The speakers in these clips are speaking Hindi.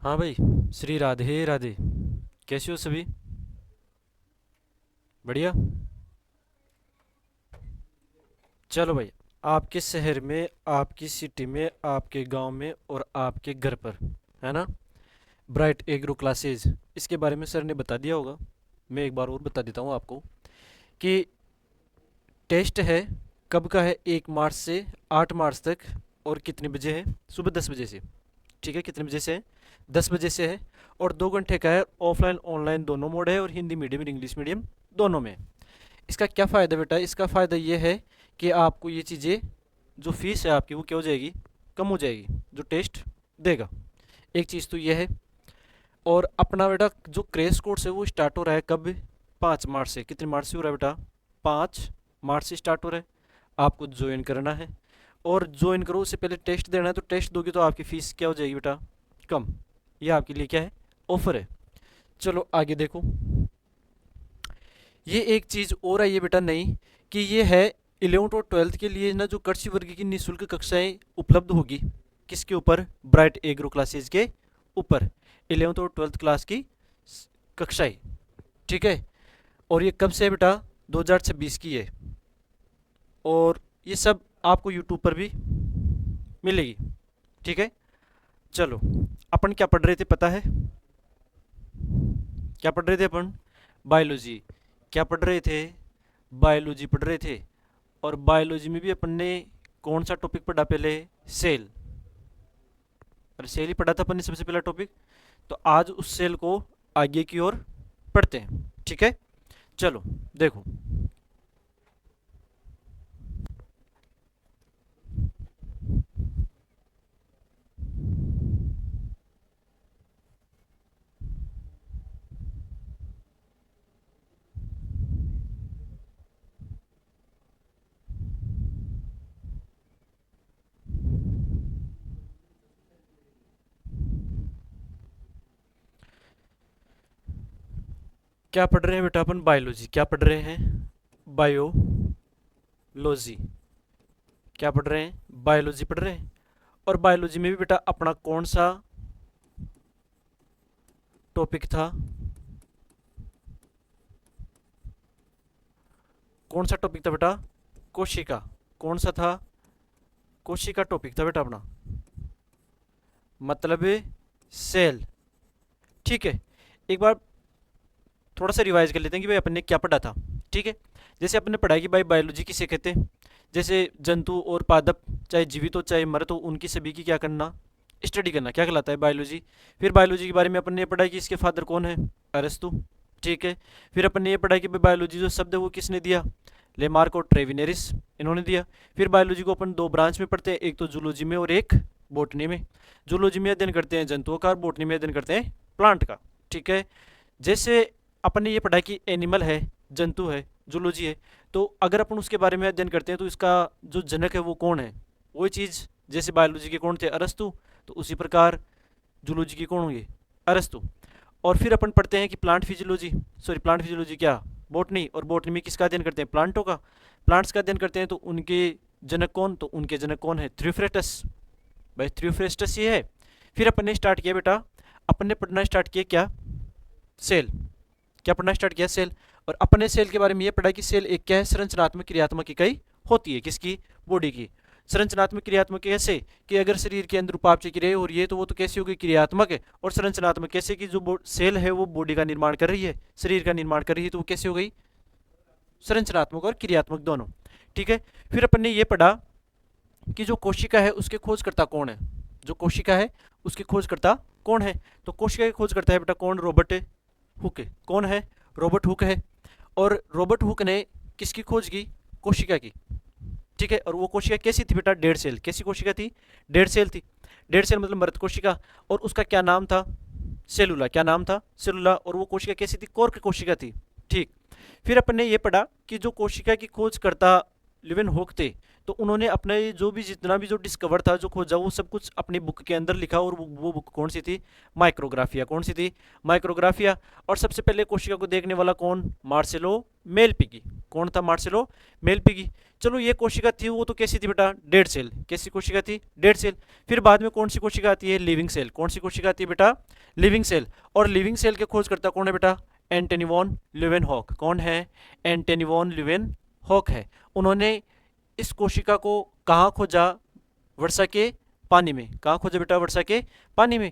हाँ भाई। श्री राधे राधे। कैसे हो सभी? बढ़िया। चलो भाई, आपके शहर में, आपकी सिटी में, आपके गांव में और आपके घर पर, है ना, ब्राइट एग्रो क्लासेज, इसके बारे में सर ने बता दिया होगा। मैं एक बार और बता देता हूँ आपको कि टेस्ट है, कब का है, 1 मार्च से 8 मार्च तक। और कितने बजे है? सुबह 10 बजे से। ठीक है, कितने बजे से है? 10 बजे से है। और 2 घंटे का है। ऑफलाइन ऑनलाइन दोनों मोड है, और हिंदी मीडियम और इंग्लिश मीडियम दोनों में। इसका क्या फ़ायदा बेटा? इसका फ़ायदा ये है कि आपको ये चीज़ें, जो फीस है आपकी, वो क्या हो जाएगी? कम हो जाएगी, जो टेस्ट देगा। एक चीज़ तो ये है। और अपना बेटा जो क्रेश कोर्स है वो स्टार्ट हो रहा है कब? 5 मार्च से। कितने मार्च से हो रहा है बेटा? 5 मार्च से स्टार्ट हो रहा है। आपको ज्वाइन करना है, और ज्वाइन करो उससे पहले टेस्ट देना है। तो टेस्ट दोगे तो आपकी फ़ीस क्या हो जाएगी बेटा? कम। ये आपके लिए क्या है? ऑफर है। चलो आगे देखो। ये एक चीज़ और है ये बेटा नहीं, कि ये है 11th और 12th के लिए ना, जो कृषि वर्ग की निःशुल्क कक्षाएं उपलब्ध होगी। किसके ऊपर? ब्राइट एग्रो क्लासेज के ऊपर। 11th और 12th क्लास की कक्षाएं। ठीक है। और ये कब से है बेटा? 2026 की है। और ये सब आपको यूट्यूब पर भी मिलेगी। ठीक है। चलो, अपन क्या पढ़ रहे थे पता है? क्या पढ़ रहे थे अपन? बायोलॉजी। क्या पढ़ रहे थे? बायोलॉजी पढ़ रहे थे। और बायोलॉजी में भी अपन ने कौन सा टॉपिक पढ़ा पहले? सेल। अरे सेल ही पढ़ा था अपन ने सबसे पहला टॉपिक। तो आज उस सेल को आगे की ओर पढ़ते हैं। ठीक है। चलो देखो। क्या पढ़ रहे हैं बेटा अपन? बायोलॉजी। क्या पढ़ रहे हैं? बायोलॉजी। क्या पढ़ रहे हैं? बायोलॉजी पढ़ रहे हैं। और बायोलॉजी में भी बेटा अपना कौन सा टॉपिक था? कौन सा टॉपिक था बेटा? कोशिका। कौन सा था? कोशिका टॉपिक था बेटा अपना। मतलब सेल। ठीक है। एक बार थोड़ा सा रिवाइज कर लेते हैं कि भाई अपन ने क्या पढ़ा था। ठीक है। जैसे अपन ने पढ़ा कि भाई बायोलॉजी किसे कहते हैं? जैसे जंतु और पादप, चाहे जीवित हो चाहे मरत हो, उनकी सभी की क्या करना? स्टडी करना। क्या कहलाता है? बायोलॉजी। फिर बायोलॉजी के बारे में अपन ने पढ़ा कि इसके फादर कौन है? अरस्तु। ठीक है। फिर अपन ने ये पढ़ा कि भाई बायोलॉजी जो शब्द है वो किसने दिया? लेमार्क और ट्रेविनेरिस, इन्होंने दिया। फिर बायोलॉजी को अपन दो ब्रांच में पढ़ते हैं, एक तो जूलॉजी में और एक बोटनी में। जूलॉजी में अध्ययन करते हैं जंतुओं का, और बोटनी में अध्ययन करते हैं प्लांट का। ठीक है। जैसे अपन ने ये पढ़ा कि एनिमल है, जंतु है, जूलॉजी है। तो अगर अपन उसके बारे में अध्ययन करते हैं तो इसका जो जनक है वो कौन है? वही चीज़ जैसे बायोलॉजी के कौन थे? अरस्तु। तो उसी प्रकार जूलॉजी के कौन होंगे? अरस्तु। और फिर अपन पढ़ते हैं कि plant physiology, sorry plant physiology क्या, बोटनी। और बोटनी में किसका अध्ययन करते हैं? प्लांटों का। प्लांट्स का अध्ययन करते हैं तो उनके जनक कौन? तो उनके जनक कौन है? थ्रियोफ्रेटस। भाई थ्रियोफ्रेस्टस ये है। फिर अपन ने स्टार्ट किया बेटा, अपन ने पढ़ना स्टार्ट किया क्या? सेल। क्या पढ़ना स्टार्ट किया? सेल। और अपने सेल के बारे में ये पढ़ा कि सेल एक क्या है? संरचनात्मक क्रियात्मक इकाई होती है। किसकी? बॉडी की। संरचनात्मक क्रियात्मक कैसे? कि अगर शरीर के अंदर उपापचय क्रिया हो रही है तो वो तो कैसी होगी? क्रियात्मक है। और संरचनात्मक कैसे? कि जो सेल है वो बॉडी का निर्माण कर रही है, शरीर का निर्माण कर रही है, तो वो कैसे हो गई? संरचनात्मक और क्रियात्मक दोनों। ठीक है। फिर अपन ने ये पढ़ा कि जो कोशिका है उसके खोजकर्ता कौन है? जो कोशिका है उसके खोजकर्ता कौन है? तो कोशिका के खोजकर्ता है बेटा कौन? रॉबर्ट हुक है। कौन है? रॉबर्ट हुक है। और रॉबर्ट हुक ने किसकी खोज की? कोशिका की। ठीक है। और वो कोशिका कैसी थी बेटा? Dead cell. कैसी कोशिका थी? डेड सेल थी। डेड सेल मतलब मृत कोशिका। और उसका क्या नाम था? सेलुला। क्या नाम था? सेलुला। और वो कोशिका कैसी थी? कोर्क कोशिका थी। ठीक। फिर अपन ने ये पढ़ा कि जो कोशिका की खोज करता लिवेन हुक थे, तो उन्होंने अपने जो भी जितना भी जो डिस्कवर था, जो खोजा, वो सब कुछ अपनी बुक के अंदर लिखा। और वो बुक कौन सी थी? माइक्रोग्राफिया। कौन सी थी? माइक्रोग्राफिया। और सबसे पहले कोशिका को देखने वाला कौन? Marcello Malpighi. कौन था? Marcello Malpighi. चलो, ये कोशिका थी वो तो कैसी थी बेटा? Dead cell. कैसी कोशिका थी? Dead cell. फिर बाद में कौन सी कोशिका आती है? Living cell. कौन सी कोशिका आती है बेटा? Living cell. और लिविंग सेल के खोजकर्ता कौन है बेटा? Antonie van Leeuwenhoek. कौन है? एंटनी वॉन ल्यूवेनहॉक है। उन्होंने इस कोशिका को कहाँ खोजा? वर्षा के पानी में। कहाँ खोजा बेटा? वर्षा के पानी में।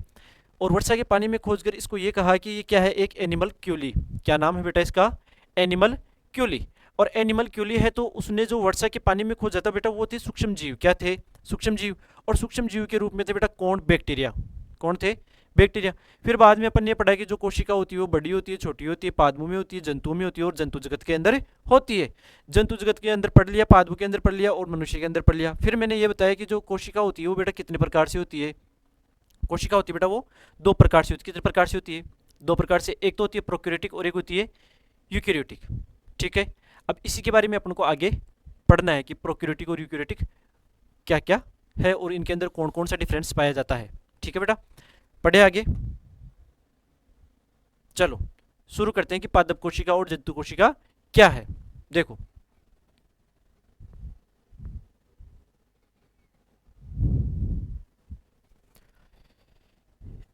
और वर्षा के पानी में खोजकर इसको ये कहा कि ये क्या है? एक एनिमल क्यूली। क्या नाम है बेटा इसका? एनिमल क्यूली। और एनिमल क्यूली है तो उसने जो वर्षा के पानी में खोजा था बेटा, वो थे सूक्ष्म जीव। क्या थे? सूक्ष्म जीव। और सूक्ष्म जीव के रूप में थे बेटा कौन? बैक्टीरिया। कौन थे? बैक्टीरिया। फिर बाद में अपन ने पढ़ा कि जो कोशिका होती है वो बड़ी होती है, छोटी होती है, पादपों में होती है, जंतुओं में होती है और जंतु जगत के अंदर होती है। जंतु जगत के अंदर पढ़ लिया, पादपों के अंदर पढ़ लिया और मनुष्य के अंदर पढ़ लिया। फिर मैंने ये बताया कि जो कोशिका होती है वो बेटा कितने प्रकार से होती है? कोशिका होती है बेटा वो दो प्रकार से होती है। कितने प्रकार से होती है? दो प्रकार से। एक तो होती है प्रोक्यूरेटिक और एक होती है यूकैरियोटिक। ठीक है। अब इसी के बारे में अपन को आगे पढ़ना है कि प्रोक्यूरेटिक और यूकैरियोटिक क्या क्या है और इनके अंदर कौन कौन सा डिफरेंस पाया जाता है। ठीक है बेटा, पढ़े आगे। चलो शुरू करते हैं कि पादप कोशिका और जंतु कोशिका क्या है। देखो,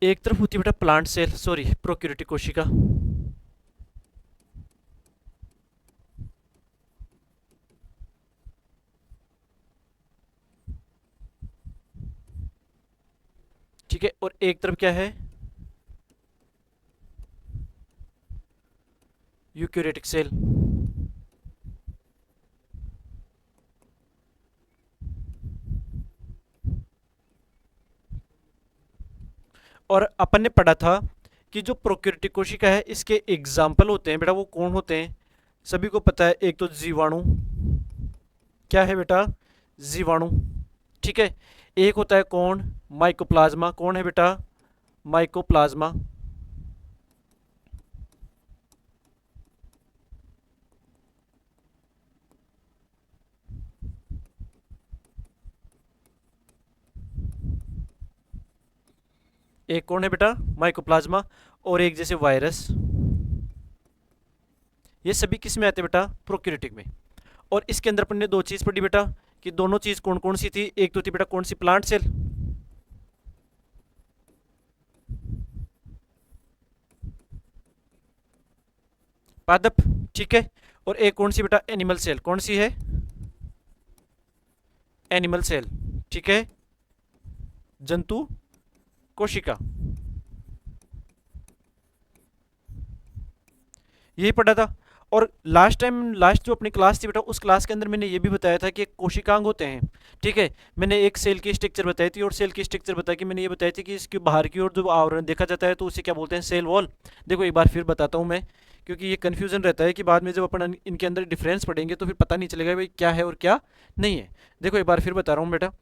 एक तरफ होती है बेटा प्लांट सेल, सॉरी प्रोक्यूरेटिक कोशिका। ठीक है। और एक तरफ क्या है? Eukaryotic cell. और अपन ने पढ़ा था कि जो प्रोक्यूरेटिक कोशिका है इसके एग्जाम्पल होते हैं बेटा, वो कौन होते हैं? सभी को पता है, एक तो जीवाणु। क्या है बेटा? जीवाणु। ठीक है। एक होता है कौन? माइकोप्लाज्मा। कौन है बेटा? माइकोप्लाज्मा। एक कौन है बेटा? माइकोप्लाज्मा। और एक जैसे वायरस। ये सभी किस में आते हैं बेटा? प्रोक्यूरेटिक में। और इसके अंदर अपन ने दो चीज पढ़ी बेटा कि दोनों चीज कौन कौन सी थी? एक तो थी बेटा कौन सी? Plant cell. पादप। ठीक है। और एक कौन सी बेटा? Animal cell. कौन सी है? Animal cell. ठीक है। जंतु कोशिका। यही पढ़ा था। और लास्ट टाइम, लास्ट जो अपनी क्लास थी बेटा, उस क्लास के अंदर मैंने ये भी बताया था कि एक कोशिकांग होते हैं। ठीक है। मैंने एक सेल की स्ट्रक्चर बताई थी और सेल की स्ट्रक्चर बता के मैंने ये बताई थी कि इसके बाहर की ओर जो आवरण देखा जाता है तो उसे क्या बोलते हैं? Cell wall. देखो एक बार फिर बताता हूँ मैं, क्योंकि ये कन्फ्यूजन रहता है कि बाद में जब अपन इनके अंदर डिफरेंस पढ़ेंगे तो फिर पता नहीं चलेगा भाई क्या है और क्या नहीं है। देखो एक बार फिर बता रहा हूँ बेटा,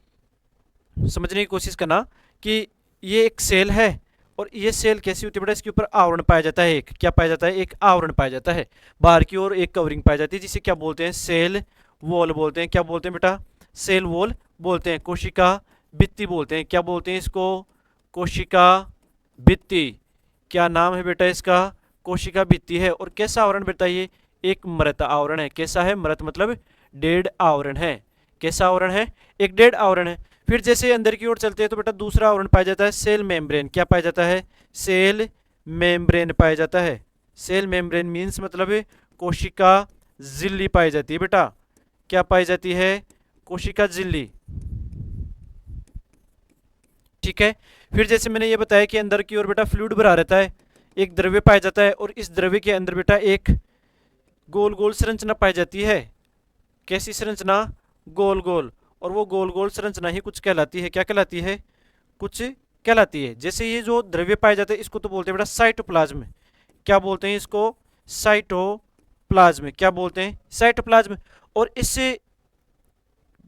समझने की कोशिश करना कि ये एक सेल है और ये सेल कैसी होती है बेटा? इसके ऊपर आवरण पाया जाता है। एक क्या पाया जाता है? एक आवरण पाया जाता है। बाहर की ओर एक कवरिंग पाई जाती है जिसे क्या बोलते हैं? सेल वॉल बोलते हैं। क्या बोलते हैं बेटा? सेल वॉल बोलते हैं। कोशिका भित्ति बोलते हैं। क्या बोलते हैं इसको? कोशिका भित्ति। क्या नाम है बेटा इसका? कोशिका भित्ति है। और कैसा आवरण बेटा ये? एक मृत आवरण है। कैसा है? मृत मतलब डेड आवरण है। कैसा आवरण है? एक डेड आवरण है। फिर जैसे अंदर की ओर चलते हैं तो बेटा दूसरा आवरण पाया जाता है सेल मेम्ब्रेन। क्या पाया जाता है? सेल मेम्ब्रेन पाया जाता है। सेल मेम्ब्रेन मीन्स मतलब कोशिका झिल्ली पाई जाती है बेटा। क्या पाई जाती है? कोशिका झिल्ली। ठीक है। फिर जैसे मैंने ये बताया कि अंदर की ओर बेटा फ्लूइड भरा रहता है, एक द्रव्य पाया जाता है और इस द्रव्य के अंदर बेटा एक गोल गोल संरचना पाई जाती है। कैसी संरचना? गोल गोल। और वो गोल गोल संरचना ही कुछ कहलाती है। क्या कहलाती है? कुछ कहलाती है। जैसे ये जो द्रव्य पाए जाते हैं इसको तो बोलते हैं बेटा साइटोप्लाज्म। क्या बोलते हैं इसको? साइटोप्लाज्म। क्या बोलते हैं? साइटोप्लाज्म। और इससे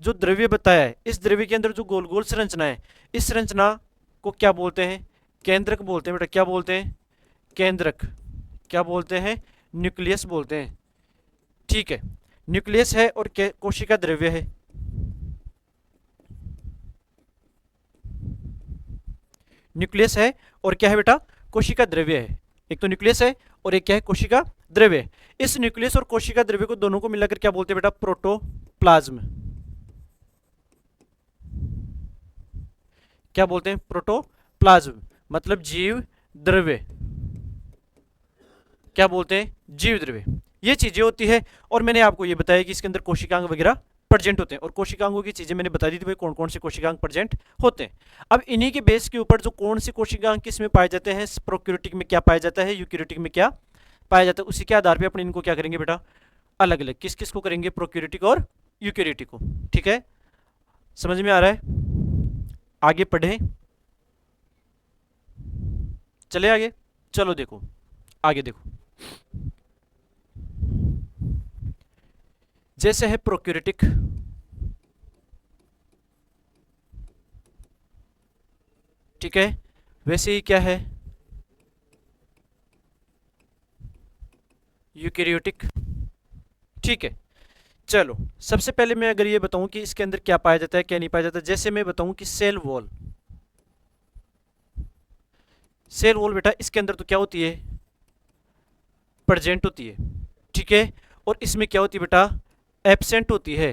जो द्रव्य बताया है, इस द्रव्य के अंदर जो गोल गोल संरचना है, इस संरचना को क्या बोलते हैं? केंद्रक बोलते हैं बेटा। क्या बोलते हैं? केंद्रक। क्या बोलते हैं? न्यूक्लियस बोलते हैं। ठीक है। न्यूक्लियस है और कोशिका द्रव्य है। न्यूक्लियस है और क्या है बेटा, कोशिका द्रव्य है। एक तो न्यूक्लियस है और एक क्या है, कोशिका द्रव्य है। इस न्यूक्लियस और कोशिका द्रव्य को दोनों को मिलाकर क्या बोलते हैं बेटा, प्रोटोप्लाज्म। क्या बोलते हैं, प्रोटोप्लाज्म, मतलब जीव द्रव्य। क्या बोलते हैं, जीव द्रव्य। ये चीजें होती है। और मैंने आपको ये बताया कि इसके अंदर कोशिकांग वगैरह प्रेजेंट होते हैं, और कोशिकांगों की चीजें मैंने बता दी थी भाई कौन कौन से कोशिकांग प्रेजेंट होते हैं। अब इन्हीं के बेस के ऊपर जो कौन से कोशिकांग किस में पाए जाते हैं, प्रोक्यूरेटिक में क्या पाया जाता है, यूकैरियोटिक में क्या पाया जाता है, उसी के आधार पर अपन इनको क्या करेंगे बेटा, अलग अलग किस किस को करेंगे, प्रोक्यूरेटिक और यूकैरियोटिक को। ठीक है, समझ में आ रहा है? आगे पढ़ें, चले आगे, चलो देखो आगे देखो। जैसे है प्रोक्यूरेटिक, ठीक है, वैसे ही क्या है, यूकैरियोटिक। ठीक है, चलो सबसे पहले मैं अगर ये बताऊं कि इसके अंदर क्या पाया जाता है क्या नहीं पाया जाता, जैसे मैं बताऊं कि सेल वॉल। सेल वॉल बेटा इसके अंदर तो क्या होती है, प्रेजेंट होती है। ठीक है, और इसमें क्या होती है बेटा, एब्सेंट होती है।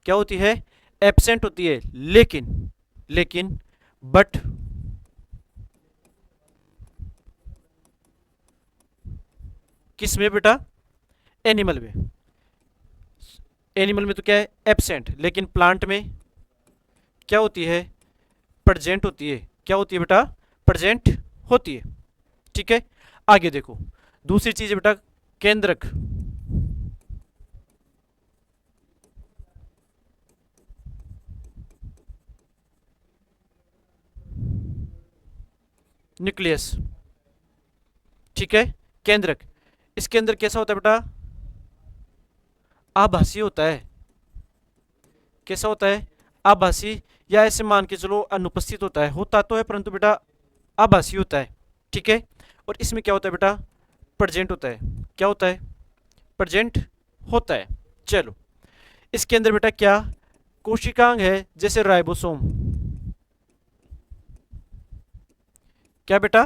क्या होती है, एब्सेंट होती है। लेकिन लेकिन बट किस में बेटा, एनिमल में। एनिमल में तो क्या है, एब्सेंट, लेकिन प्लांट में क्या होती है, प्रेजेंट होती है। क्या होती है बेटा, प्रेजेंट होती है। ठीक है, आगे देखो दूसरी चीज है बेटा, केंद्रक। न्यूक्लियस, ठीक है, केंद्रक। इसके अंदर कैसा होता है बेटा, आभासी होता है। कैसा होता है, आभासी, या ऐसे मान के चलो अनुपस्थित होता है, होता तो है परंतु बेटा आभासी होता है। ठीक है, और इसमें क्या होता है बेटा, प्रेजेंट होता है। क्या होता है, प्रेजेंट होता है। चलो इसके अंदर बेटा क्या कोशिकांग है, जैसे राइबोसोम। क्या बेटा,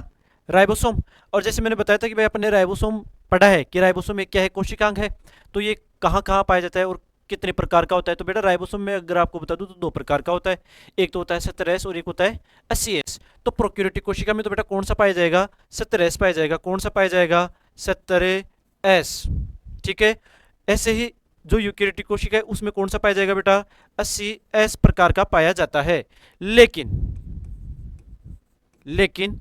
राइबोसोम। और जैसे मैंने बताया था कि भाई अपन ने राइबोसोम पढ़ा है कि राइबोसोम एक क्या है, कोशिकांग है। तो ये कहाँ कहाँ पाया जाता है और कितने प्रकार का होता है, तो बेटा राइबोसोम में अगर आपको बता दूं तो दो प्रकार का होता है। एक तो होता है 70S और एक होता है 80S। तो प्रोक्यूरेटिक कोशिका में तो बेटा कौन सा पाया जाएगा, 70S पाया जाएगा। कौन सा पाया जाएगा, 70S। ठीक है, ऐसे ही जो यूकैरियोटिक कोशिका है उसमें कौन सा पाया जाएगा बेटा, 80S प्रकार का पाया जाता है। लेकिन लेकिन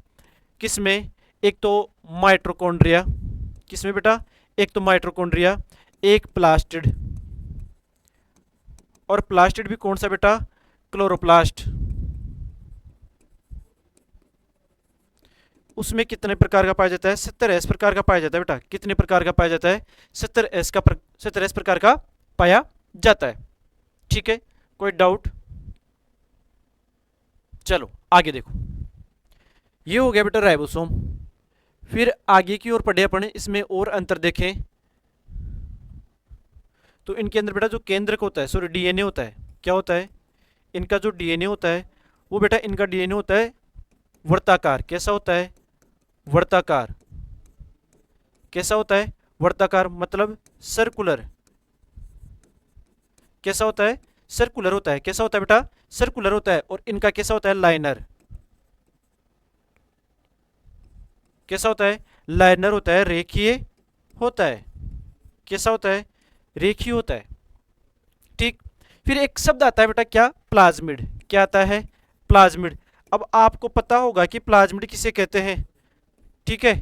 किसमें, एक तो माइटोकॉन्ड्रिया, किसमें बेटा, एक तो माइटोकॉन्ड्रिया, एक प्लास्टिड। और प्लास्टिड भी कौन सा बेटा, क्लोरोप्लास्ट। उसमें कितने प्रकार का पाया जाता है, 70S प्रकार का पाया जाता है बेटा। कितने प्रकार का पाया जाता है, 70S प्रकार का पाया जाता है। ठीक है, कोई डाउट? चलो आगे देखो, ये हो गया बेटा राइबोसोम। फिर आगे की ओर पढ़े अपन, इसमें और अंतर देखें तो इनके अंदर बेटा जो केंद्रक होता है, सॉरी डीएनए होता है। क्या होता है, इनका जो डीएनए होता है वो बेटा, इनका डीएनए होता है वर्ताकार। कैसा होता है, वर्ताकार। कैसा होता है, वर्ताकार, मतलब सर्कुलर। कैसा होता है, सर्कुलर होता है। कैसा होता है बेटा, सर्कुलर होता है। और इनका कैसा होता है, लाइनर। कैसा होता है, लाइनर होता है, रेखीय होता है। कैसा होता है, रेखीय होता है। ठीक, फिर एक शब्द आता है बेटा क्या, प्लाज्मिड। क्या आता है, प्लाज्मिड। अब आपको पता होगा कि प्लाज्मिड किसे कहते हैं। ठीक है,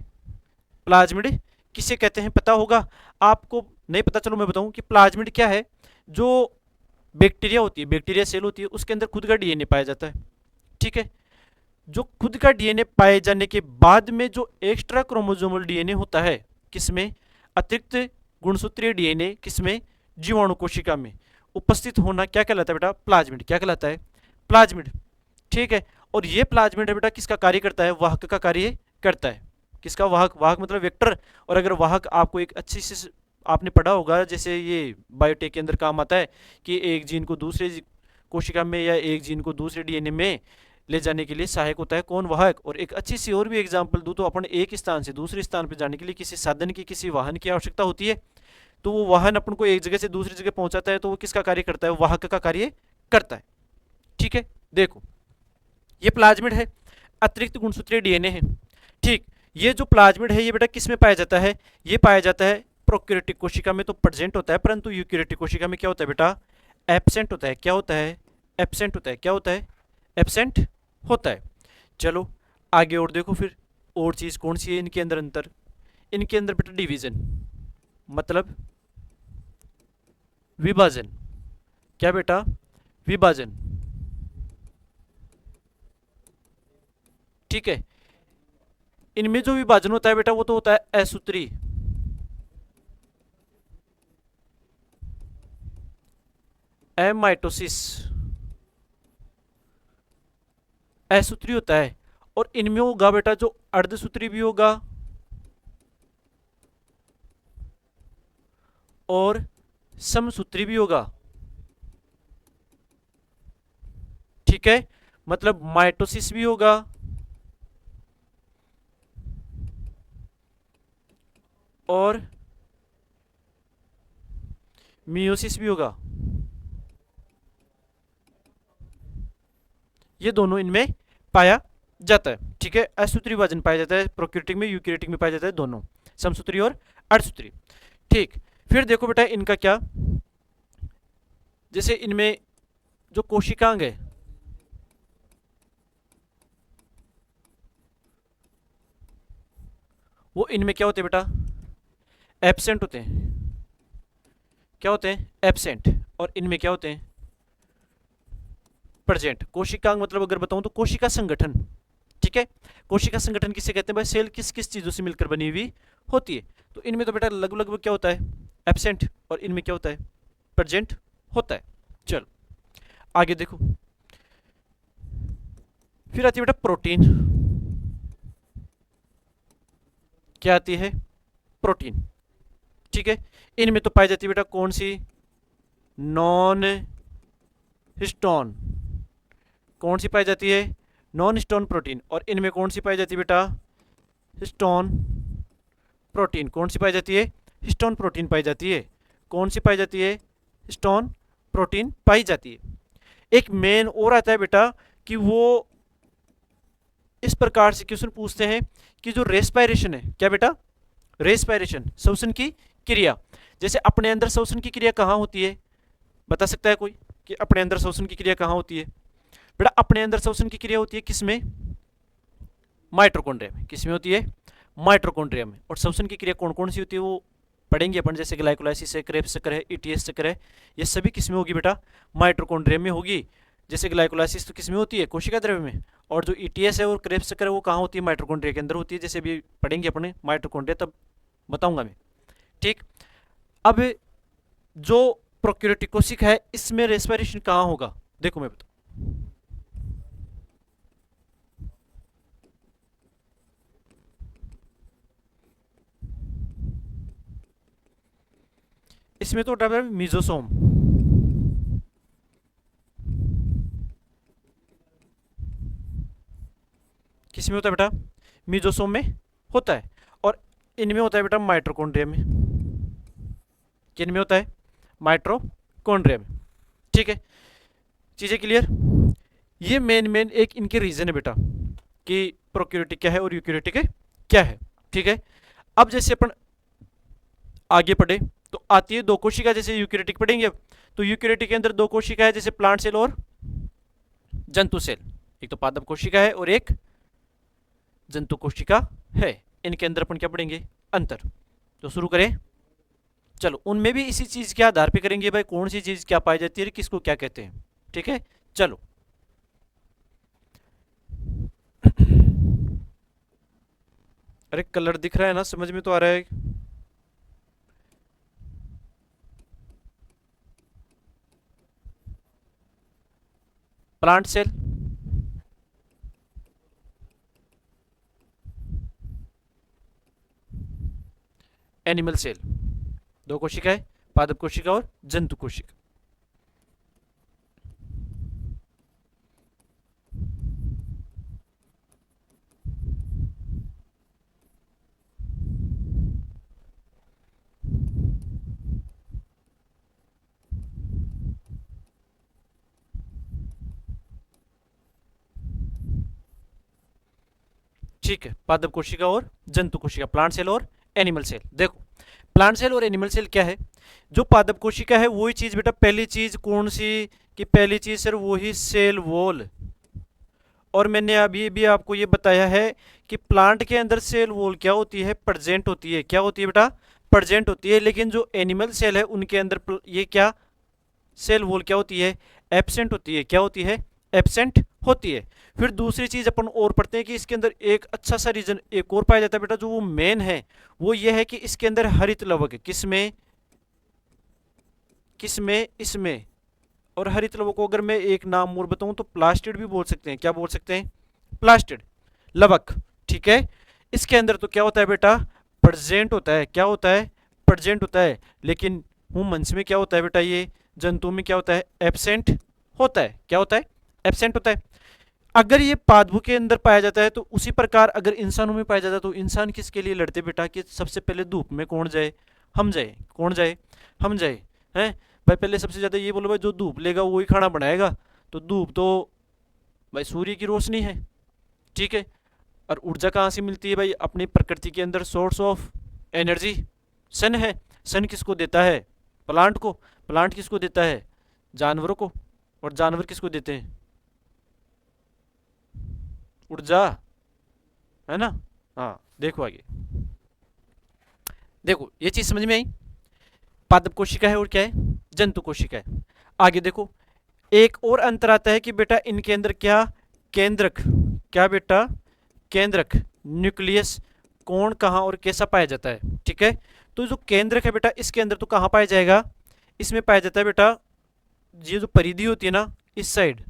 प्लाज्मिड किसे कहते हैं पता होगा आपको, नहीं पता चलो मैं बताऊं कि प्लाज्मिड क्या है। जो बैक्टीरिया होती है, बैक्टीरिया सेल होती है, उसके अंदर खुद का डीएनए पाया जाता है। ठीक है, जो खुद का डीएनए पाए जाने के बाद में जो एक्स्ट्रा क्रोमोसोमल डीएनए होता है, किसमें, अतिरिक्त गुणसूत्रीय डीएनए, किसमें, जीवाणु कोशिका में उपस्थित होना क्या कहलाता है बेटा, प्लाज्मिड। क्या कहलाता है, प्लाज्मिड। ठीक है, और ये प्लाज्मिड है बेटा किसका कार्य करता है, वाहक का कार्य करता है। किसका, वाहक। वाहक मतलब वेक्टर। और अगर वाहक आपको एक अच्छी से आपने पढ़ा होगा, जैसे ये बायोटेक के अंदर काम आता है कि एक जीन को दूसरे कोशिका में या एक जीन को दूसरे डीएनए में ले जाने के लिए सहायक होता है कौन? वाहक। और एक अच्छी सी और भी एग्जांपल दूं तो अपन एक स्थान से दूसरे स्थान पर जाने के लिए किसी साधन की, किसी वाहन की आवश्यकता होती है। तो वो वाहन अपन को एक जगह से दूसरी जगह पहुंचाता है, तो वो किसका कार्य करता है? वाहक का कार्य करता है। ठीक है, देखो ये प्लाज्मिड है, अतिरिक्त गुणसूत्रीय डीएनए है। ठीक, ये जो प्लाज्मिड है ये बेटा किस में पाया जाता है? ये पाया जाता है प्रोकैरियोटिक कोशिका में तो प्रेजेंट होता है, परंतु यूकैरियोटिक कोशिका में क्या होता है बेटा? एब्सेंट होता है। क्या होता है? एब्सेंट होता है। क्या होता है? एब्सेंट होता है। चलो आगे और देखो फिर, और चीज कौन सी है इनके अंदर अंतर? इनके अंदर बेटा डिवीजन, मतलब विभाजन। क्या बेटा? विभाजन। ठीक है, इनमें जो विभाजन होता है बेटा वो तो होता है असूत्री। एमाइटोसिस, असूत्री होता है। और इनमें होगा बेटा जो अर्धसूत्री भी होगा और समसूत्री भी होगा। ठीक है, मतलब माइटोसिस भी होगा और मियोसिस भी होगा। ये दोनों इनमें पाया जाता है। ठीक है, असूत्री विभाजन पाया जाता है प्रोकैरियोटिक में, यूकैरियोटिक में पाया जाता है दोनों, समसूत्री और अर्धसूत्री। ठीक, फिर देखो बेटा इनका क्या, जैसे इनमें जो कोशिकांग है वो इनमें क्या होते हैं बेटा? एब्सेंट होते हैं। क्या होते हैं? एब्सेंट। और इनमें क्या होते हैं? प्रेजेंट। कोशिकांग मतलब अगर बताऊं तो कोशिका संगठन। ठीक है, कोशिका संगठन किसे कहते हैं भाई? सेल किस किस चीजों से मिलकर बनी हुई होती है। तो इनमें तो बेटा लगभग लगभग क्या होता है? एब्सेंट। और इनमें क्या होता है? प्रेजेंट होता है। चलो आगे देखो, फिर आती है बेटा प्रोटीन। क्या आती है? प्रोटीन। ठीक है, इनमें तो पाई जाती है बेटा कौन सी? Non histone. कौन सी पाई जाती है? Non histone protein. और इनमें कौन सी पाई जाती है बेटा? Histone protein. कौन सी पाई जाती है? हिस्टोन प्रोटीन पाई जाती है। कौन सी पाई जाती है? हिस्टोन प्रोटीन पाई जाती है। एक मेन और आता है बेटा कि वो इस प्रकार से क्वेश्चन पूछते हैं कि जो रेस्पायरेशन है, क्या बेटा? रेस्पायरेशन, श्वसन की क्रिया। जैसे अपने अंदर श्वसन की क्रिया कहाँ होती है? बता सकता है कोई कि अपने अंदर श्वसन की क्रिया कहाँ होती है? बेटा अपने अंदर श्वसन की क्रिया होती है किसमें? माइटोकॉन्ड्रिया में। किसमें होती है? माइटोकॉन्ड्रिया में। और श्वसन की क्रिया कौन कौन सी होती है वो पढ़ेंगे अपन, जैसे ग्लाइकोलाइसिस है, क्रेब्स चक्र है, ईटीएस चक्र है। ये सभी किसमें होगी बेटा? माइटोकॉन्ड्रिया में होगी। जैसे ग्लाइकोलाइसिस तो किसमें होती है? कोशिका द्रव्य में। और जो ईटीएस है और क्रेब्स चक्र है वो कहाँ होती है? माइटोकॉन्ड्रिया के अंदर होती है। जैसे अभी पढ़ेंगे अपने माइटोकॉन्ड्रिया तब बताऊंगा मैं। ठीक, अब जो प्रोकैरियोटिक कोशिका है इसमें रेस्पिरेशन कहाँ होगा? देखो मैं बताऊँ, इसमें तो होता है मिजोसोम। किसमें होता है बेटा? मिजोसोम में होता है। और इनमें होता है बेटा माइटोकॉन्ड्रिया में। किन में होता है? माइटोकॉन्ड्रिया में। ठीक है, चीजें क्लियर? ये मेन मेन एक इनके रीजन है बेटा कि प्रोकैरियोटिक क्या है और यूकैरियोटिक क्या है। ठीक है, अब जैसे अपन आगे पढ़े तो आती है दो कोशिका, जैसे यूकैरियोटिक पढ़ेंगे अब। तो यूकैरियोटिक के अंदर दो कोशिका है, जैसे प्लांट सेल और जंतु सेल। एक तो पादप कोशिका है और एक जंतु कोशिका है। इनके अंदर अपन क्या पढ़ेंगे? अंतर। तो शुरू करें, चलो उनमें भी इसी चीज के आधार पे करेंगे भाई, कौन सी चीज क्या पाई जाती है, किसको क्या कहते हैं। ठीक है, चलो अरे कलर दिख रहा है ना, समझ में तो आ रहा है? प्लांट सेल, एनिमल सेल, दो कोशिका है, पादप कोशिका और जंतु कोशिका। ठीक है, पादप कोशिका और जंतु कोशिका, प्लांट सेल और एनिमल सेल। देखो प्लांट सेल और एनिमल सेल क्या है, जो पादप कोशिका है वही चीज बेटा, पहली चीज कौन सी, कि पहली चीज सर वही सेल वॉल। और मैंने अभी भी आपको ये बताया है कि प्लांट के अंदर सेल वॉल क्या होती है, प्रेजेंट होती है। क्या होती है बेटा, प्रेजेंट होती है। लेकिन जो एनिमल सेल है उनके अंदर ये क्या, सेल वॉल क्या होती है, एब्सेंट होती है। क्या होती है, एब्सेंट होती है। फिर दूसरी चीज अपन और पढ़ते हैं कि इसके अंदर एक अच्छा सा रीजन एक और पाया जाता है बेटा, जो वो मेन है वो ये है कि इसके अंदर हरित लवक है। किसमें, किसमें, इसमें। और हरित लवक को अगर मैं एक नाम और बताऊं तो प्लास्टिड भी बोल सकते हैं। क्या बोल सकते हैं, प्लास्टिड लवक। ठीक है, इसके अंदर तो क्या होता है बेटा, प्रेजेंट होता है। क्या होता है, प्रेजेंट होता है। लेकिन ह्यूमंस में क्या होता है बेटा, ये जंतु में क्या होता है, एब्सेंट होता है। क्या होता है, एब्सेंट होता है। अगर ये पादपों के अंदर पाया जाता है तो उसी प्रकार अगर इंसानों में पाया जाता है तो इंसान किसके लिए लड़ते बेटा, कि सबसे पहले धूप में कौन जाए, हम जाए। कौन जाए, हम जाए। हैं भाई, पहले सबसे ज्यादा ये बोलो भाई, जो धूप लेगा वही खाना बनाएगा। तो धूप तो भाई सूर्य की रोशनी है। ठीक है, और ऊर्जा कहाँ से मिलती है भाई, अपनी प्रकृति के अंदर सोर्स ऑफ एनर्जी सन है। सन किसको देता है, प्लांट को। प्लांट किसको देता है, जानवरों को। और जानवर किसको देते हैं, ऊर्जा, है ना। हाँ देखो आगे, देखो ये चीज समझ में आई। पादप कोशिका है और क्या है, जंतु कोशिका है। आगे देखो, एक और अंतर आता है कि बेटा इनके अंदर क्या, केंद्रक। क्या बेटा, केंद्रक, न्यूक्लियस कौन कहाँ और कैसा पाया जाता है। ठीक है, तो जो केंद्रक है बेटा इसके अंदर तो कहाँ पाया जाएगा, इसमें पाया जाता है बेटा, ये जो परिधि होती है ना इस साइड,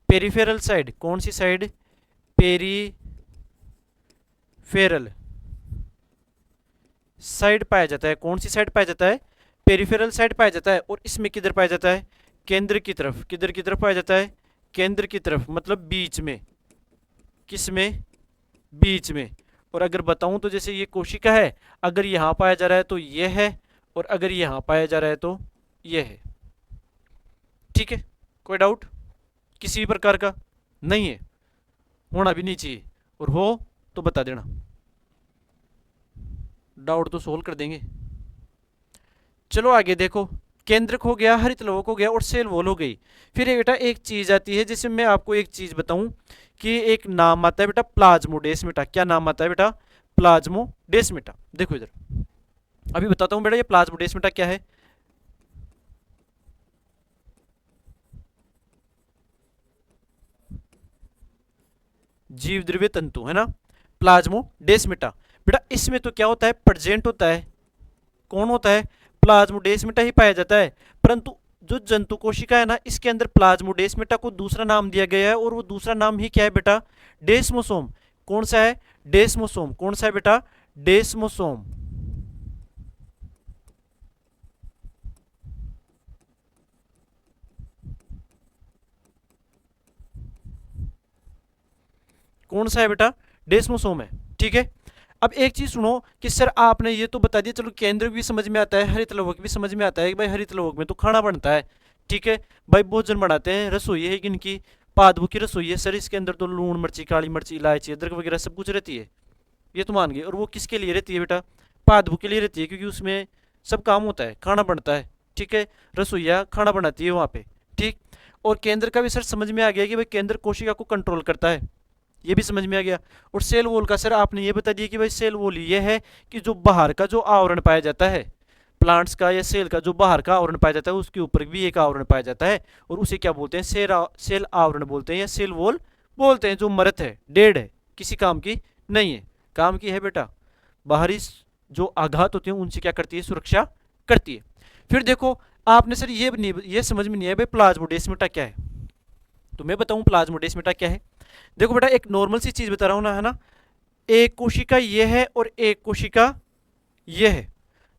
पेरिफेरल साइड। कौन सी साइड, पेरीफेरल साइड पाया जाता है। कौन सी साइड पाया जाता है, पेरिफेरल साइड पाया जाता है। और इसमें किधर पाया जाता है, केंद्र की तरफ। किधर की तरफ पाया जाता है, केंद्र की तरफ, मतलब बीच में। किस में, बीच में। और अगर बताऊं तो जैसे ये कोशिका है, अगर यहां पाया जा रहा है तो ये है, और अगर यहां पाया जा रहा है तो ये है। ठीक है, कोई डाउट किसी भी प्रकार का नहीं है, होना भी नहीं चाहिए, और हो तो बता देना, डाउट तो सोल्व कर देंगे। चलो आगे देखो, केंद्रक हो गया, हरित लवक हो गया, और सेल वॉल हो गई। फिर ये बेटा एक चीज आती है जिसमें मैं आपको एक चीज बताऊं कि एक नाम आता है बेटा प्लाज्मोडेस्माटा। क्या नाम आता है बेटा, प्लाज्मोडेस्माटा। देखो इधर अभी बताता हूं बेटा ये प्लाज्मोडेस्माटा क्या है। जीव द्रव्य तंतु है ना, प्लाज्मोडेस्माटा। बेटा इसमें तो क्या होता है, प्रेजेंट होता है। कौन होता है, प्लाज्मोडेस्माटा ही पाया जाता है। परंतु जो जंतु कोशिका है ना, इसके अंदर प्लाज्मोडेस्माटा को दूसरा नाम दिया गया है, और वो दूसरा नाम ही क्या है बेटा, डेस्मोसोम। कौन सा है, डेस्मोसोम। कौन सा है बेटा, डेस्मोसोम। कौन सा है बेटा, डेस्मोसोम है। ठीक है, अब एक चीज सुनो कि सर आपने ये तो बता दिया, चलो केंद्र भी समझ में आता है, हरित लवक भी समझ में आता है कि भाई हरित लवक में तो खाना बनता है। ठीक है भाई, भोजन बनाते हैं, रसोई है इनकी, पादपों की रसोई है सर, इसके अंदर तो लूण मिर्ची, काली मिर्ची, इलायची, अदरक वगैरह सब कुछ रहती है, ये तो मान गए। और वो किसके लिए रहती है बेटा, पादपों के लिए रहती है, क्योंकि उसमें सब काम होता है, खाना बनता है। ठीक है, रसोईया खाना बनाती है वहाँ पे। ठीक, और केंद्र का भी सर समझ में आ गया कि भाई केंद्र कोशिका को कंट्रोल करता है, ये भी समझ में आ गया। और सेल वॉल का सर आपने ये बता दिया कि भाई सेल वॉल ये है कि जो बाहर का जो आवरण पाया जाता है प्लांट्स का या सेल का, जो बाहर का आवरण पाया जाता है उसके ऊपर भी एक आवरण पाया जाता है, और उसे क्या बोलते हैं, सेल आवरण बोलते हैं या सेल वॉल बोलते हैं। जो मरत है, डेड है, किसी काम की नहीं है, काम की है बेटा, बाहरी जो आघात होते हैं उनसे क्या करती है, सुरक्षा करती है। फिर देखो आपने सर ये समझ में नहीं है भाई प्लाज्मोडेस्माटा क्या है, तो मैं बताऊं प्लाज्मोडेस्माटा क्या है। देखो बेटा एक नॉर्मल सी चीज बता रहा हूं ना, है ना, एक कोशिका ये है और एक कोशिका ये है,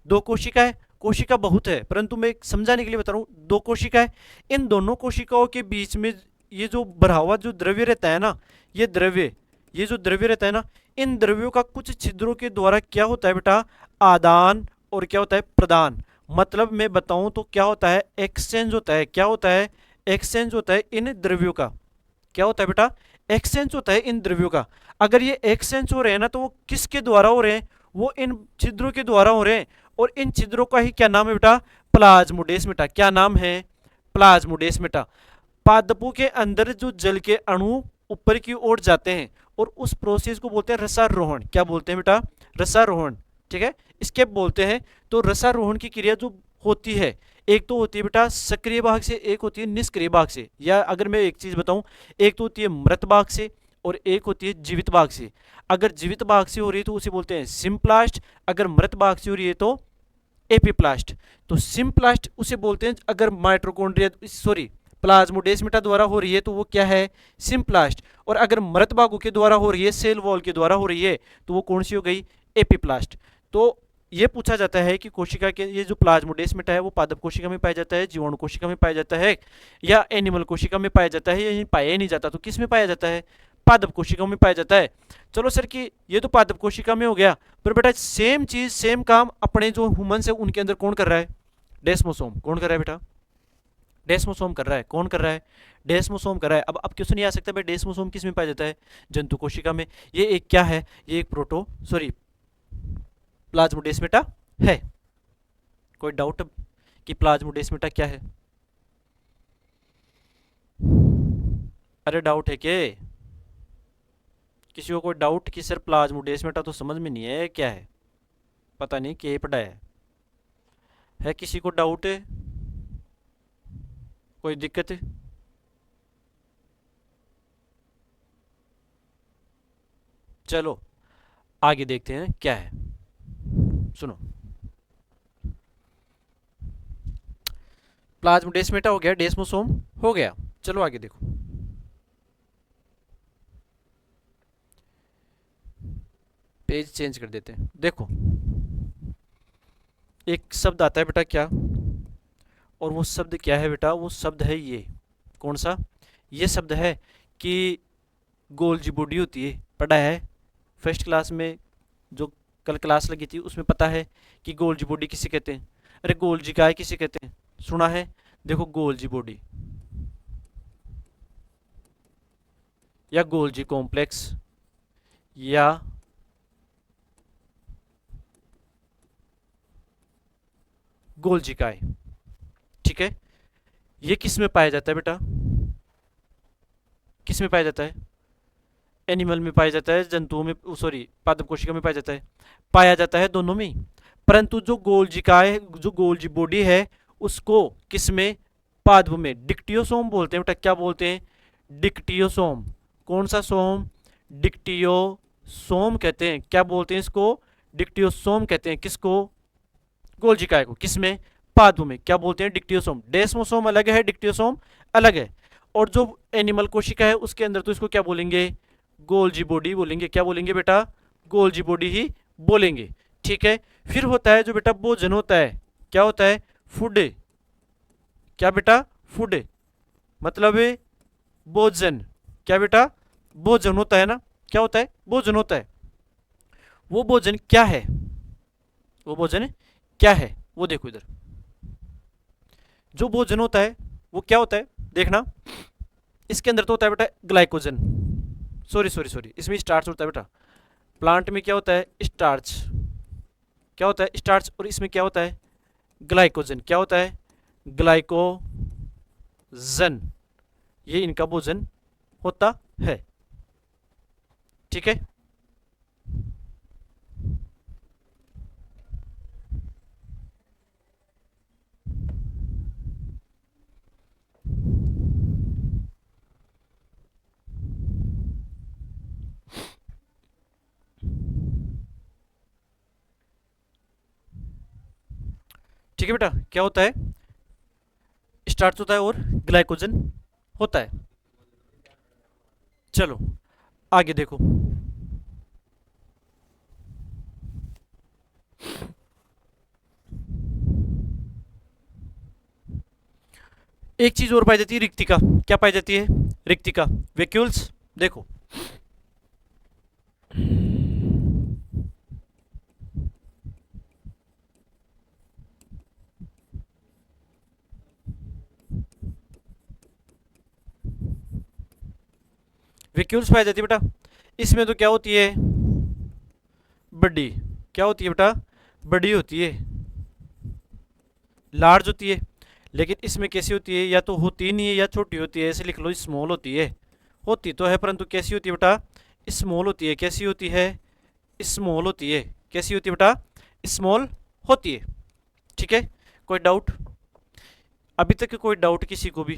दो कोशिका है, कोशिका बहुत है परंतु मैं समझाने के लिए बता रहा हूं, दो कोशिका है। इन दोनों कोशिकाओं के बीच में ये जो भरा हुआ जो द्रव्य रहता है ना, ये द्रव्य, ये जो द्रव्य रहता है ना, इन द्रव्यों का कुछ छिद्रों के द्वारा क्या होता है बेटा, आदान और क्या होता है, प्रदान। मतलब मैं बताऊं तो क्या होता है, एक्सचेंज होता है। क्या होता है, एक्सचेंज होता है इन द्रव्यों का। क्या होता है बेटा, एक्सचेंज होता है इन द्रव्यों का। अगर ये एक्सचेंज हो रहे हैं ना, तो वो किसके द्वारा हो रहे हैं? वो इन छिद्रों के द्वारा हो रहे हैं। और इन छिद्रों का ही क्या नाम है बेटा? प्लाज्मोडेस्माटा। क्या नाम है? प्लाज्मोडेस्माटा। पादपों के अंदर जो जल के अणु ऊपर की ओर जाते हैं, और उस प्रोसेस को बोलते हैं रसारोहण। क्या बोलते हैं बेटा? रसारोहण। ठीक है, इसके बोलते हैं। तो रसारोहण की क्रिया जो होती है, एक तो होती है बेटा सक्रिय भाग से, एक होती है निष्क्रिय भाग से। या अगर मैं एक चीज बताऊं, एक तो होती है मृत भाग से और एक होती है जीवित भाग से। अगर जीवित भाग से हो रही है तो उसे बोलते हैं सिम्प्लास्ट, अगर मृत भाग से हो रही है तो एपीप्लास्ट। तो सिम्प्लास्ट उसे बोलते हैं अगर माइटोकॉन्ड्रिया सॉरी प्लाज्मोडेस्माटा द्वारा हो रही है तो वो क्या है? सिम्प्लास्ट। और अगर मृत भागों के द्वारा हो रही है, सेल वॉल के द्वारा हो रही है, तो वो कौन सी हो गई? एपीप्लास्ट। तो ये पूछा जाता है कि कोशिका के ये जो प्लाज्मोडेस्माटा है वो पादप कोशिका में पाया जाता है, जीवाणु कोशिका में पाया जाता है, या एनिमल कोशिका में पाया जाता है, या पाया ही नहीं जाता तो किस में पाया जाता है? पादप कोशिका में पाया जाता है। चलो सर कि ये तो पादप कोशिका में हो गया, पर बेटा सेम चीज सेम काम अपने जो ह्यूमंस है उनके अंदर कौन कर रहा है? डेस्मोसोम। कौन कर रहा है बेटा? डेस्मोसोम कर रहा है। कौन कर रहा है? डेस्मोसोम कर रहा है। अब क्वेश्चन ये आ सकता है भाई डेस्मोसोम किस में पाया जाता है? जंतु कोशिका में। ये एक क्या है? ये एक प्रोटो सॉरी प्लाज्मोडेस्माटा है। कोई डाउट कि प्लाज्मोडेस्माटा क्या है? अरे डाउट है क्या? किसी को कोई डाउट कि सर प्लाज्मोडेस्माटा तो समझ में नहीं है क्या है, पता नहीं क्या पढ़ा है किसी को डाउट है? कोई दिक्कत है? चलो आगे देखते हैं क्या है। सुनो, प्लाज्मोडेस्माटा हो गया, डेस्मोसोम हो गया। चलो आगे देखो। पेज चेंज कर देते हैं। देखो एक शब्द आता है बेटा क्या, और वो शब्द क्या है बेटा? वो शब्द है ये। कौन सा? ये शब्द है कि गोल्जी बॉडी होती है। पढ़ा है फर्स्ट क्लास में, जो कल क्लास लगी थी उसमें पता है कि गोल्जी बॉडी किसे कहते हैं। अरे गोल्जी काय किसे कहते हैं? सुना है? देखो गोल्जी बॉडी या गोल्जी कॉम्प्लेक्स या गोल्जी काय। ठीक है, ये किस में पाया जाता है बेटा? किस में पाया जाता है? एनिमल में पाया जाता है, जंतुओं में सॉरी पादप कोशिका में पाया जाता है। पाया जाता है दोनों में। परंतु जो गोल्जिकाय जो गोल्जी बॉडी है उसको किस में? पादप में डिक्टियोसोम बोलते हैं बेटा। क्या बोलते हैं? डिक्टियोसोम। कौन सा सोम? डिक्टियोसोम कहते हैं। क्या बोलते हैं इसको? डिक्टियोसोम कहते हैं। किसको? गोल्जिकाय को। किसमें? पादप में। क्या बोलते हैं? डिक्टियोसोम। डेस्मोसोम अलग है, डिक्टियोसोम अलग है। और जो एनिमल कोशिका है उसके अंदर तो इसको क्या बोलेंगे? गोल्जी बॉडी बोलेंगे। क्या बोलेंगे बेटा? गोल्जी बॉडी ही बोलेंगे। ठीक है, फिर होता है जो बेटा भोजन होता है। क्या होता है? फूड। क्या बेटा? फूड मतलब है भोजन। क्या बेटा? भोजन होता है ना। क्या होता है? भोजन होता है। वो भोजन क्या है? वो भोजन क्या है? वो देखो इधर, जो भोजन होता है वो क्या होता है? देखना, इसके अंदर तो होता है बेटा ग्लाइकोजन। सॉरी सॉरी सॉरी, इसमें स्टार्च होता है बेटा। प्लांट में क्या होता है? स्टार्च। क्या होता है? स्टार्च। और इसमें क्या होता है? ग्लाइकोजन। क्या होता है? ग्लाइकोजन। ये इनका भोजन होता है। ठीक है, ठीक है बेटा। क्या होता है? स्टार्च होता है और ग्लाइकोजन होता है। चलो आगे देखो। एक चीज और पाई जाती है, रिक्तिका। क्या पाई जाती है? रिक्तिका, वैक्यूल्स। देखो वैक्यूल्स पाई जाती है बेटा। इसमें तो क्या होती है, बड़ी, क्या होती है बेटा, बड़ी होती है, लार्ज होती है। लेकिन इसमें कैसी होती है, या तो होती नहीं है या छोटी होती है, ऐसे लिख लो, स्मॉल होती है। होती तो है परंतु कैसी होती है बेटा, स्मॉल होती है। कैसी होती है, स्मॉल होती है। कैसी होती है बेटा, स्मॉल होती है। ठीक है, कोई डाउट, अभी तक कोई डाउट किसी को भी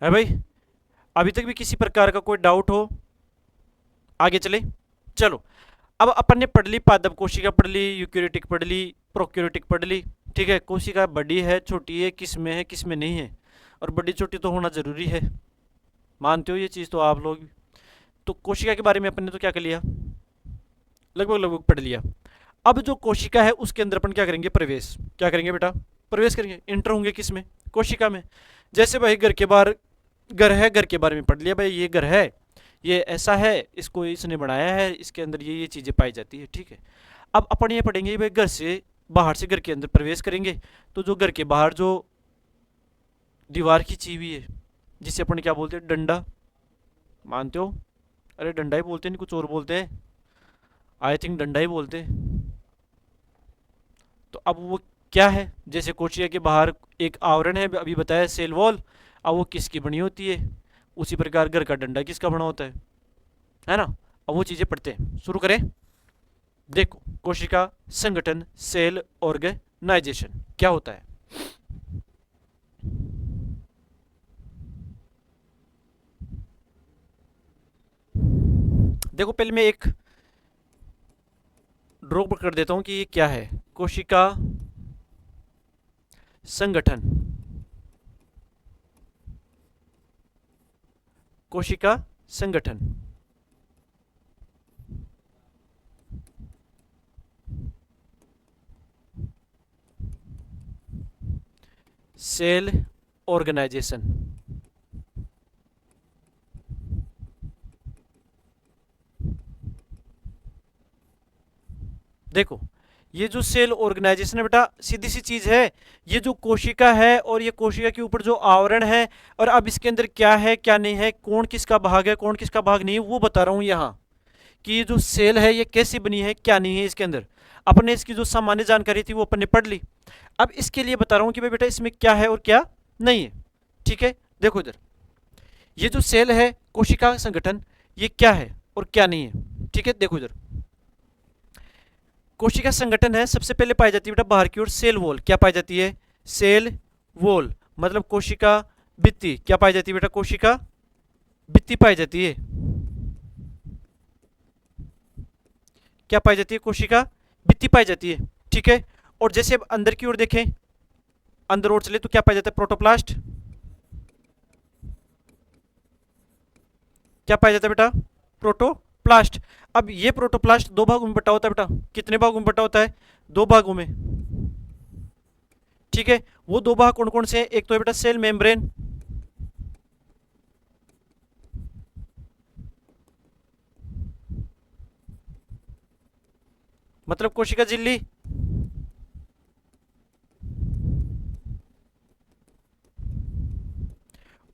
है भाई? अभी तक भी किसी प्रकार का कोई डाउट हो, आगे चले। चलो, अब अपन ने पढ़ ली पादप कोशिका, पढ़ ली यूकेरियोटिक, पढ़ ली प्रोक्यूरियोटिक, पढ़ ली। ठीक है, कोशिका बड़ी है छोटी है किस में नहीं है, और बड़ी छोटी तो होना जरूरी है, मानते हो ये चीज़ तो आप लोग? तो कोशिका के बारे में अपन ने तो क्या कर लिया, लगभग लगभग पढ़ लिया। अब जो कोशिका है उसके अंदर अपन क्या करेंगे, प्रवेश। क्या करेंगे बेटा, प्रवेश करेंगे, इंटर होंगे किस में, कोशिका में। जैसे भाई घर के बाहर घर है, घर के बारे में पढ़ लिया भाई, ये घर है, ये ऐसा है, इसको इसने बनाया है, इसके अंदर ये चीज़ें पाई जाती है। ठीक है, अब अपन ये पढ़ेंगे भाई घर से बाहर से घर के अंदर प्रवेश करेंगे, तो जो घर के बाहर जो दीवार खींची हुई है, जिसे अपन क्या बोलते हैं, डंडा, मानते हो? अरे डंडा ही बोलते हैं, नहीं कुछ और बोलते हैं, आई थिंक डंडा ही बोलते हैं। तो अब वो क्या है, जैसे कोशिका के बाहर एक आवरण है, अभी बताया सेल वॉल, अब वो किसकी बनी होती है, उसी प्रकार घर का डंडा किसका बना होता है ना? अब वो चीज़ें पढ़ते हैं, शुरू करें। देखो, कोशिका संगठन, सेल ऑर्गेनाइजेशन क्या होता है। देखो, पहले मैं एक ड्रॉ कर देता हूं कि ये क्या है, कोशिका संगठन, कोशिका संगठन, सेल ऑर्गेनाइजेशन। देखो, ये जो सेल ऑर्गेनाइजेशन है बेटा, सीधी सी चीज है, ये जो कोशिका है और ये कोशिका के ऊपर जो आवरण है, और अब इसके अंदर क्या है क्या नहीं है, कौन किसका भाग है कौन किसका भाग नहीं है, वो बता रहा हूं यहाँ, कि ये जो सेल है ये कैसी बनी है क्या नहीं है। इसके अंदर अपने इसकी जो सामान्य जानकारी थी वो अपन ने पढ़ ली। अब इसके लिए बता रहा हूं कि भाई बेटा इसमें क्या है और क्या नहीं है। ठीक है, देखो इधर, ये जो सेल है कोशिका संगठन, ये क्या है और क्या नहीं है। ठीक है, देखो इधर, कोशिका संगठन है, सबसे पहले पाई जाती है बेटा बाहर की ओर सेल वॉल। क्या पाई जाती है, सेल वॉल, मतलब कोशिका भित्ति। क्या पाई जाती है बेटा, कोशिका भित्ति पाई जाती है। क्या पाई जाती है, कोशिका भित्ति पाई जाती है। ठीक है, और जैसे अब अंदर की ओर देखें, अंदर ओर चले तो क्या पाया जाता है, प्रोटोप्लास्ट। क्या पाया जाता है बेटा, प्रोटोप्लास्ट। अब ये प्रोटोप्लास्ट दो भागों में बटा होता है बेटा, कितने भागों में बटा होता है, दो भागों में। ठीक है, वो दो भाग कौन कौन से हैं, एक तो है बेटा सेल मेम्ब्रेन, मतलब कोशिका झिल्ली,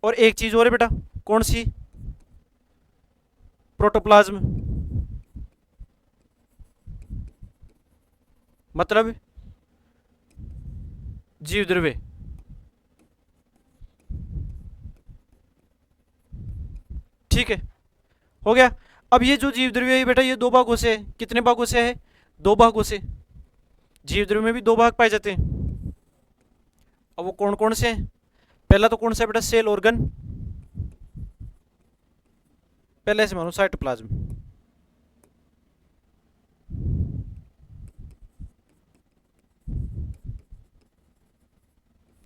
और एक चीज और है बेटा, कौन सी, प्रोटोप्लाज्म, मतलब जीव द्रव्य। ठीक है, हो गया। अब ये जो जीव द्रव्य है बेटा, ये दो भागों से है, कितने भागों से है, दो भागों से। जीव द्रव्य में भी दो भाग पाए जाते हैं। अब वो कौन कौन से हैं, पहला तो कौन सा है बेटा, सेल ऑर्गन, पहले से मानो साइटोप्लाज्म,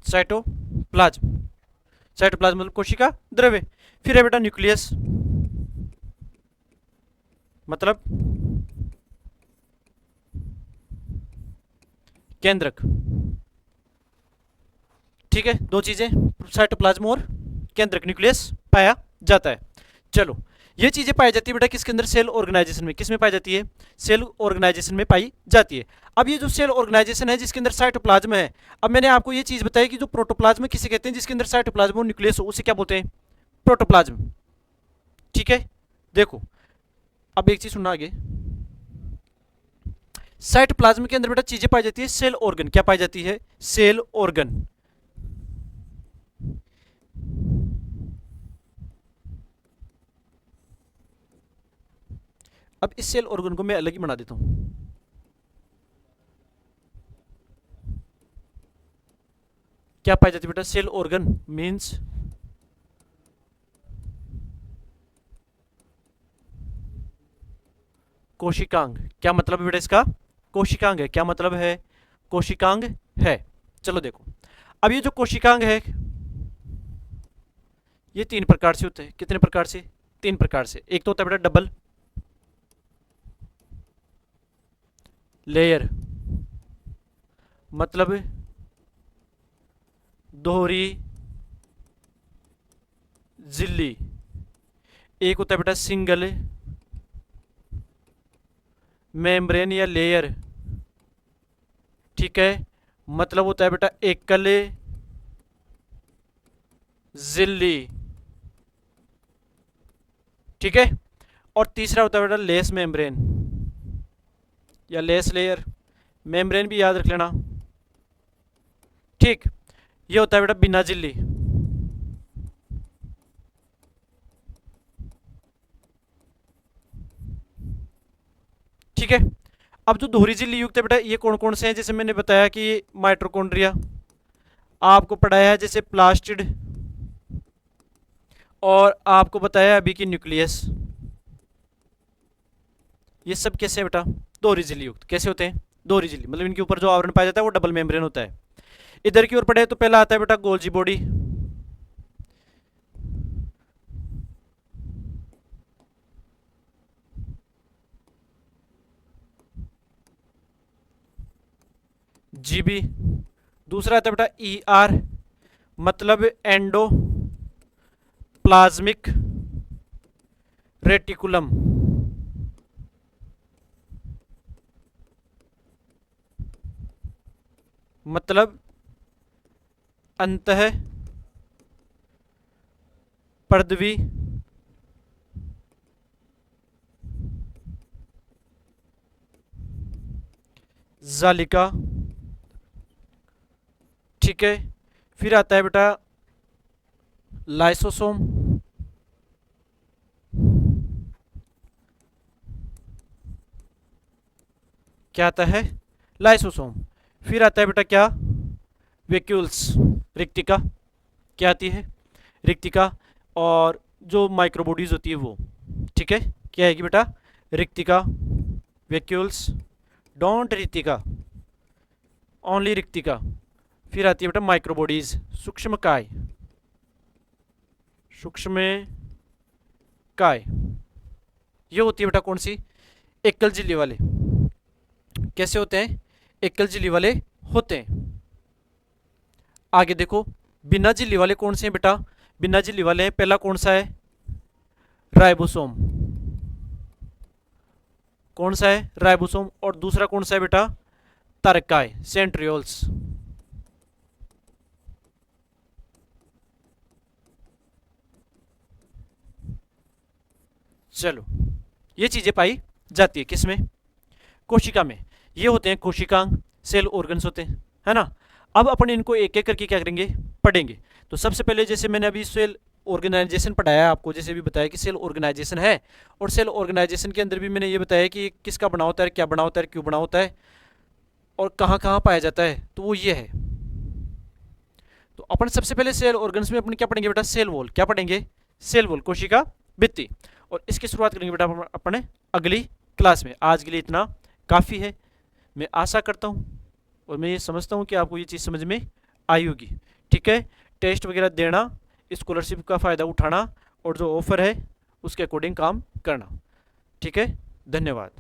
साइटोप्लाज्म, साइटोप्लाज्म मतलब कोशिका द्रव्य। फिर है बेटा न्यूक्लियस, मतलब केंद्रक। ठीक है, दो चीजें, साइटोप्लाज्म और केंद्रक, न्यूक्लियस पाया जाता है। चलो, ये चीजें पाई जाती है बेटा किसके अंदर, सेल ऑर्गेनाइजेशन में। किस में पाई जाती है, सेल ऑर्गेनाइजेशन में पाई जाती है। अब ये जो सेल ऑर्गेनाइजेशन है जिसके अंदर साइटोप्लाज्म है, अब मैंने आपको ये चीज बताई कि जो प्रोटोप्लाज्म किसे कहते हैं, जिसके अंदर साइटोप्लाज्म और न्यूक्लियस हो, उसे क्या बोलते हैं, प्रोटोप्लाज्म। ठीक है, देखो अब एक चीज सुनना आगे। साइटोप्लाज्म के अंदर बेटा चीजें पाई जाती है, सेल ऑर्गन। क्या पाई जाती है? Cell organ. अब इस सेल ऑर्गन को मैं अलग ही बना देता हूं। क्या पाई जाती है बेटा? सेल ऑर्गन मींस कोशिकांग। क्या मतलब है बेटा इसका? कोशिकांग है। क्या मतलब है? कोशिकांग है। चलो देखो, अब ये जो कोशिकांग है ये तीन प्रकार से होते हैं। कितने प्रकार से? तीन प्रकार से। एक तो होता है बेटा डबल लेयर, मतलब दोहरी झिल्ली। एक होता है बेटा सिंगल मेम्ब्रेन या लेयर। ठीक है, मतलब होता है बेटा एकल झिल्ली। ठीक है, और तीसरा होता है बेटा लेस मेम्ब्रेन या लेस लेयर। मेम्ब्रेन भी याद रख लेना। ठीक, ये होता है बेटा बिना झिल्ली। ठीक है, अब जो दोहरी झिल्ली युक्त है बेटा ये कौन कौन से हैं? जैसे मैंने बताया कि माइटोकॉन्ड्रिया, आपको पढ़ाया है जैसे प्लास्टिड, और आपको बताया अभी कि न्यूक्लियस। ये सब कैसे है बेटा? दोहरी झिल्ली युक्त। कैसे होते हैं? दोहरी झिल्ली, मतलब इनके ऊपर जो आवरण पाया जाता है वो डबल मेम्ब्रेन होता है। इधर की ओर पढ़े तो पहला आता है बेटा गोल्जी बॉडी। जीबी। दूसरा आता है बेटा ई आर, मतलब एंडो प्लाज्मिक रेटिकुलम। मतलब अंतः पर्दवी जालिका। ठीक है, फिर आता है बेटा लाइसोसोम। क्या आता है? लाइसोसोम। फिर आता है बेटा क्या? वैक्यूल्स, रिक्तिका। क्या आती है? रिक्तिका। और जो माइक्रोबॉडीज होती है वो। ठीक है, क्या आएगी बेटा? रिक्तिका, वैक्यूल्स, डोंट रिक्तिका, ओनली रिक्तिका। फिर आती है बेटा माइक्रोबॉडीज, सूक्ष्म काय। सूक्ष्म काय ये होती है बेटा कौन सी? एकल झिल्ली वाले। कैसे होते हैं? एकल झिल्ली वाले होते हैं। आगे देखो, बिना झिल्ली वाले कौन से हैं बेटा? बिना झिल्ली वाले हैं, पहला कौन सा है? राइबोसोम। कौन सा है? राइबोसोम। और दूसरा कौन सा है बेटा? तारकाय, सेंट्रियोल्स। चलो, ये चीजें पाई जाती है किसमें? कोशिका में। ये होते हैं कोशिकांग, सेल ऑर्गन्स होते हैं, है ना। अब अपन इनको एक एक करके क्या करेंगे? पढ़ेंगे। तो सबसे पहले जैसे मैंने अभी सेल ऑर्गेनाइजेशन पढ़ाया आपको, जैसे भी बताया कि सेल ऑर्गेनाइजेशन है, और सेल ऑर्गेनाइजेशन के अंदर भी मैंने ये बताया कि किसका बना होता है, क्या बना होता है, क्यों बना होता है, और कहाँ कहाँ पाया जाता है। तो वो ये है। तो अपन सबसे पहले सेल ऑर्गन्स में अपन क्या पढ़ेंगे बेटा? Cell wall. क्या पढ़ेंगे? सेल वॉल, कोशिका भित्ति। और इसकी शुरुआत करेंगे बेटा अपने अगली क्लास में। आज के लिए इतना काफ़ी है। मैं आशा करता हूँ और मैं ये समझता हूँ कि आपको ये चीज़ समझ में आई होगी। ठीक है, टेस्ट वगैरह देना, स्कॉलरशिप का फ़ायदा उठाना, और जो ऑफ़र है उसके अकॉर्डिंग काम करना। ठीक है, धन्यवाद।